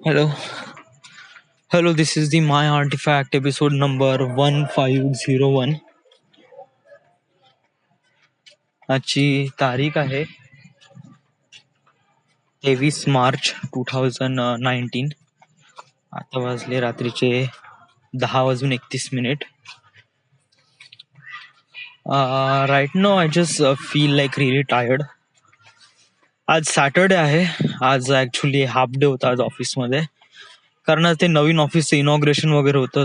Hello, hello. This is the My Artifact episode number 1501. आजची तारीख आहे 23 मार्च 2019. आता वाजले रात्रीचे 10:31. Right no I just feel like really tired. आज सॅटर्डे आहे. आज ऍक्च्युली हाफ डे होता आज ऑफिसमध्ये, कारण आज ते नवीन ऑफिसचं इनॉग्रेशन वगैरे होतं.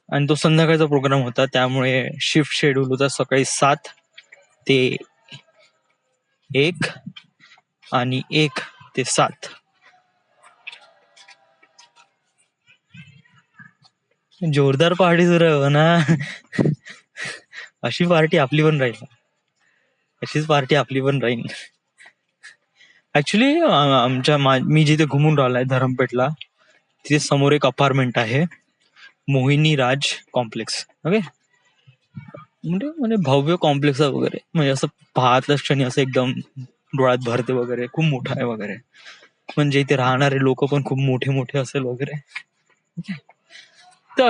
आणि तो संध्याकाळचा प्रोग्राम होता, त्यामुळे शिफ्ट शेड्यूल होता सकाळी 7 ते 1 आणि 1 ते 7. जोरदार पार्टी सुरू आहे ना. अशी पार्टी आपली पण राहील, अशीच पार्टी आपली पण राहील. ऍक्च्युली मी जिथे घुमून राहिलाय धरमपेठला, तिथे समोर एक अपार्टमेंट आहे, मोहिनी राज कॉम्प्लेक्स. ओके, म्हणजे भव्य कॉम्प्लेक्स आहे वगैरे, म्हणजे असं पाहतल्या क्षणी असं एकदम डोळ्यात भरते वगैरे, खूप मोठा आहे वगैरे. म्हणजे इथे राहणारे लोक पण खूप मोठे मोठे असेल वगैरे. तर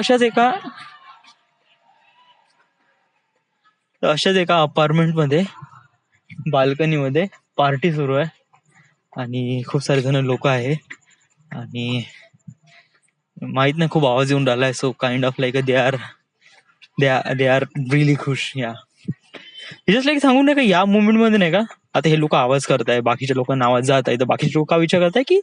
अशाच एका अपार्टमेंट मध्ये बाल्कनी मध्ये पार्टी सुरू आहे आणि खूप सारे जण लोक आहे आणि माहित नाही, खूप आवाज येऊन राहिलाय. So kind of like they are really खुश. या जस्ट लाईक सांगू नये का, या मुवमेंट मध्ये नाही का, आता हे लोक आवाज करताय, बाकीच्या लोकांना आवाज जात आहे, तर बाकीचे लोक विचार करताय की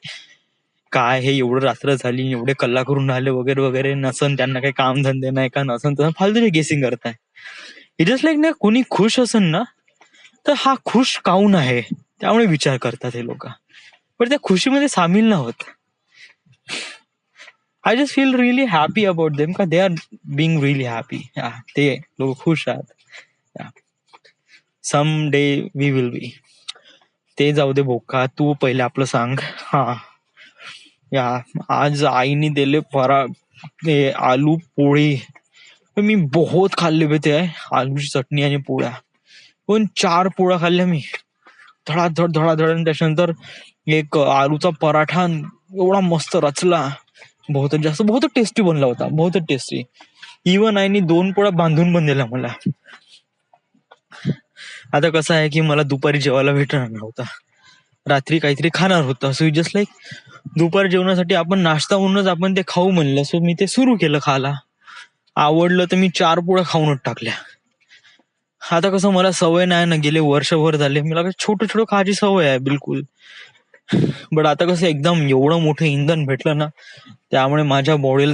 काय हे एवढं रात्र झाली, एवढे कल्ला करून राहिले वगैरे वगैरे, नसन त्यांना काही काम धंदे नाही का, नसन तसं फालतूचे गेसिंग करताय. इट जस्ट लाईक ना, कोणी खुश असन ना तर हा खुश काऊन आहे, त्यामुळे विचार करतात हे लोक, पण त्या खुशीमध्ये सामील ना होत. I just feel really happy about them, का they are being really happy. ते लोक खुश आहात. Some day we will be. ते जाऊ दे बोका, तू पहिले आपलं सांग. या आज आईने दिले आलू पोळी, मी बहुत खाल्ले होते आहे. आलूची चटणी आणि पोळ्या, पण 4 पोळ्या खाल्ल्या मी धडाधड धडाधड. आणि त्याच्यानंतर एक आलूचा पराठा एवढा मस्त रचला, बहुत टेस्टी बनला होता, बहुत टेस्टी. इवन आईने 2 पोळ्या बांधून पण दिल्या मला. आता कसं आहे की मला दुपारी जेवायला भेटणार नव्हता, रात्री काहीतरी खाणार होतं. सो जस्ट लाईक दुपार जेवणासाठी आपण नाश्ता म्हणूनच आपण ते खाऊ म्हणलं. सो मी ते सुरू केलं खायला. आवडलं तर मी 4 पोळ्या खाऊनच टाकल्या. आता कसं मला सवय नाही ना, गेले वर्षभर झाले मला छोटं छोटं खायची सवय आहे बिलकुल. बट आता कसं एकदम एवढं मोठं इंधन भेटलं ना, त्यामुळे माझ्या बॉडीला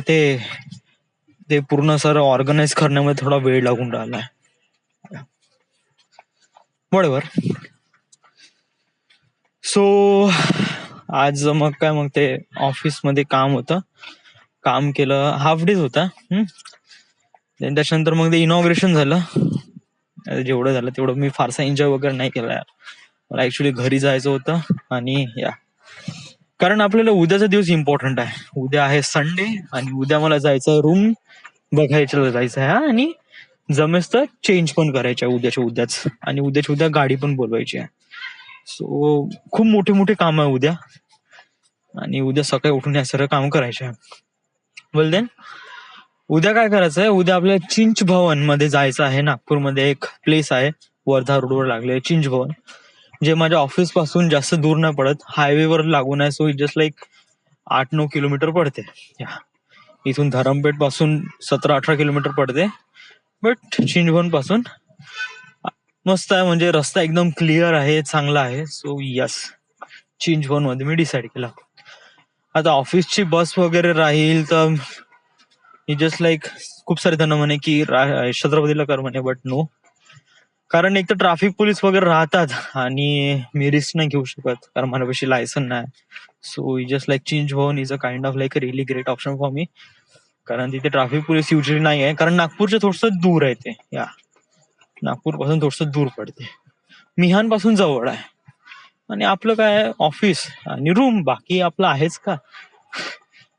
ते पूर्ण सर ऑर्गनाइज करण्यामध्ये थोडा वेळ लागून राहिलाय. बरोबर. सो आज मग ते ऑफिस मध्ये काम होतं, काम केलं, हाफ डेज होता. त्याच्यानंतर मग ते इनॉग्रेशन झालं. जेवढं झालं तेवढं मी फारसा एन्जॉय वगैरे नाही केला. मला ऍक्च्युली घरी जायचं होतं, आणि कारण आपल्याला उद्याचा दिवस इम्पॉर्टंट आहे. उद्या आहे संडे, आणि उद्या मला जायचं रूम बघायचं जायचं आहे, आणि जमेस तर चेंज पण करायचं आहे उद्याच्या उद्याच, आणि उद्याच्या उद्या गाडी पण बोलवायची आहे. सो खूप मोठे मोठे काम आहे उद्या, आणि उद्या सकाळी उठून या सर्व काम करायचे आहे. बोल देन उद्या काय करायचं आहे, उद्या आपल्याला चिंच भवन मध्ये जायचं आहे. नागपूरमध्ये एक प्लेस आहे, वर्धा रोडवर लागले चिंच भवन, जे माझ्या ऑफिस पासून जास्त दूर नाही पडत, हायवेवर लागून आहे. So it just like 8-9 kilometre पडते. इथून धरमपेठ पासून 17-18 किलोमीटर पडते. बट चिंचभवन पासून मस्त आहे, म्हणजे रस्ता एकदम क्लिअर आहे, चांगला आहे. सो यस, चिंचभवन मध्ये मी डिसाईड केला. आता ऑफिसची बस वगैरे राहील तर जस्ट लाईक खूप सारे जण म्हणे की छत्रपतीला कर म्हणे, बट नो, कारण एक तर ट्रॅफिक पोलीस वगैरे राहतात आणि मी रिस्क नाही घेऊ शकत, कारण माझ्यापाशी लायसन नाही. So just like Chinchbhavan is a kind of like a really great option for me, कारण तिथे ट्रॅफिक पोलीस युजली नाही आहे, कारण नागपूरच्या थोडस दूर आहे ते. नागपूर पासून थोडस दूर पडते, मिहान पासून जवळ आहे. आणि आपलं काय ऑफिस आणि रूम, बाकी आपलं आहेच का.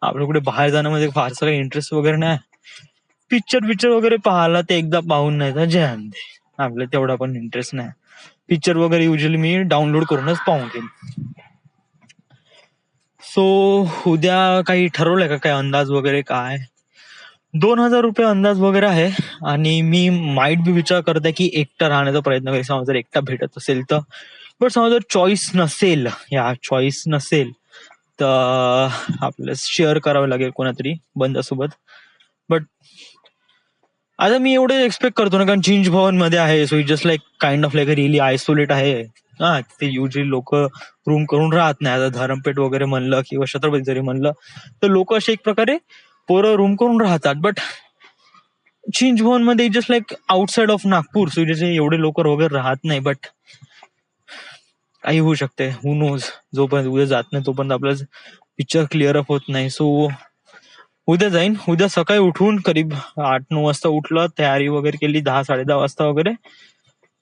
आपलं कुठे बाहेर जाण्यामध्ये फारसं काही इंटरेस्ट वगैरे नाही. पिक्चर वगैरे पाहायला ते एकदा पाहून नाही तर जॅम दे, आपलं तेवढा पण इंटरेस्ट नाही. पिक्चर वगैरे युजली मी डाउनलोड करूनच पाहून घेईन. सो उद्या काही ठरवलंय का, काय अंदाज वगैरे काय? 2,000 रुपये अंदाज वगैरे आहे. आणि मी माइट बी विचार करत आहे की एकटा राहण्याचा प्रयत्न करेल, समजा जर एकटा भेटत असेल तर. बट समजा जर चॉईस नसेल, या चॉईस नसेल तर आपल्याला शेअर करावं लागेल कोणातरी बंदासोबत. बट आता मी एवढं एक्सपेक्ट करतो ना, कारण चिंच भवन मध्ये आहे, so it just like kind of like really isolate आहे. हा, ते युजली लोक रूम करून राहत नाही. आता धरमपेठ वगैरे म्हणलं किंवा छत्रपती जरी म्हणलं तर लोक असे एक प्रकारे पोरं रूम करून राहतात. बट चिंच भवन मध्ये just like outside of Nagpur, so जसे एवढे लोक वगैरे राहत नाही. बट काही होऊ शकते, हु नोज. जोपर्यंत उद्या जात नाही तोपर्यंत आपल्याला पिक्चर क्लिअर अप होत नाही. सो उद्या जाईन. उद्या सकाळी उठून करीब 8-9 वाजता उठलं, तयारी वगैरे केली 10-10:30 वाजता वगैरे,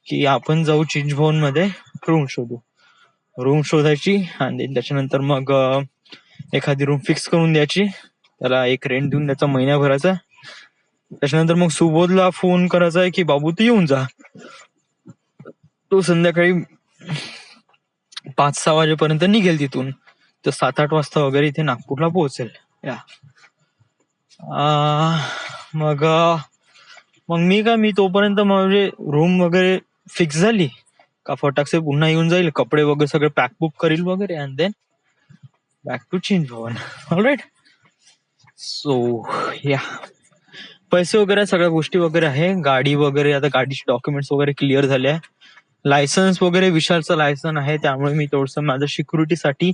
की आपण जाऊ चिंच भवन मध्ये, रूम शोधू. रूम शोधायची आणि त्याच्यानंतर मग एखादी रूम फिक्स करून द्यायची, त्याला एक रेंट देऊन द्यायचा महिन्याभराचा. त्याच्यानंतर मग सुबोधला फोन करायचा आहे की बाबू तू येऊन जा. तो संध्याकाळी 5-6 वाजेपर्यंत निघेल तिथून, तर 7-8 वाजता वगैरे इथे नागपूरला पोहोचेल. या मग मग मी तोपर्यंत म्हणजे रूम वगैरे फिक्स झाली का फटाकसे पुन्हा येऊन जाईल, कपडे वगैरे सगळे पॅक बुक करील वगैरे, अँड देन बॅक टू चिंच भवन. ऑलराईट. सो या पैसे वगैरे सगळ्या गोष्टी वगैरे आहे. गाडी वगैरे, आता गाडीचे डॉक्युमेंट्स वगैरे क्लिअर झाले आहे. लायसन्स वगैरे विशालचं लायसन आहे, त्यामुळे मी थोडस माझ्या सिक्युरिटीसाठी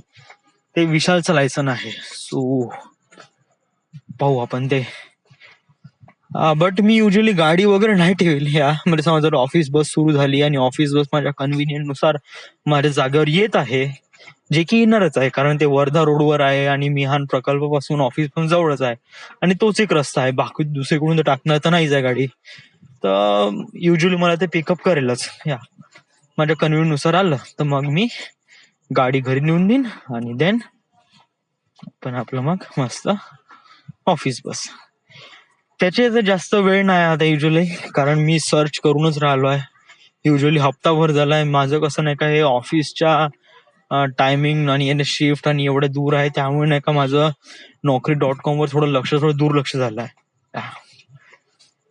ते विशालचं लायसन आहे. सो पाहू आपण ते. बट मी युजली गाडी वगैरे नाही ठेवली. म्हणजे समजा जर ऑफिस बस सुरू झाली आणि ऑफिस बस माझ्या कन्व्हिनियंट नुसार माझ्या जागेवर येत आहे, जे की येणारच आहे कारण ते वर्धा रोडवर आहे आणि मिहान प्रकल्पापासून ऑफिस पण जवळच आहे आणि तोच एक रस्ता आहे, बाकी दुसरीकडून तर टाकणार तर नाहीच आहे गाडी. तर युजली मला ते पिकअप करेलच. या माझ्या कन्व्हिनियंट नुसार आलं तर मग मी गाडी घरी नेऊन देईन आणि देन पण आपलं मग मस्त ऑफिस बस. त्याचे जास्त वेळ नाही आता युजली, कारण मी सर्च करूनच राहिलो आहे. युजली हप्ताभर झालाय. माझं कसं नाही का, हे ऑफिसच्या टायमिंग आणि शिफ्ट आणि एवढं दूर आहे, त्यामुळे नाही का माझं Naukri.com वर थोडं दुर्लक्ष झालं आहे.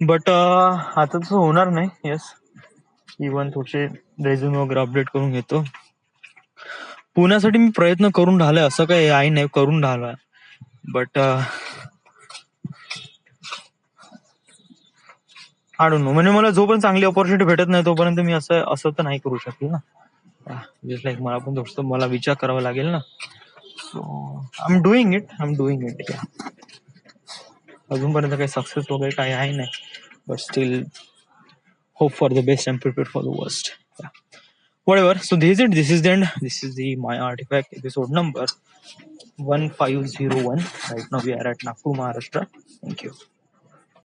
बट आता तसं होणार नाही. येस, इव्हन थोडेसे रेझ्युमे वगैरे अपडेट करून घेतो. पुण्यासाठी मी प्रयत्न करून राहिलोय, असं काही आहे नाही, करून राहिलोय. बट आय डोंट नो, म्हणजे मला जोपर्यंत चांगली ऑपॉर्च्युनिटी भेटत नाही तोपर्यंत मी असं तर नाही करू शकेल ना. जस्ट लाईक मला पण थोडस मला विचार करावा लागेल ना. So I am doing it. या अजूनपर्यंत काही सक्सेस वगैरे काही आहे नाही, but still hope for the best and prepare for the worst. Yeah. Whatever. So this is it. This is the end. This is the My Artifact episode number 1501. Right now we are at Nagpur, Maharashtra. Thank you.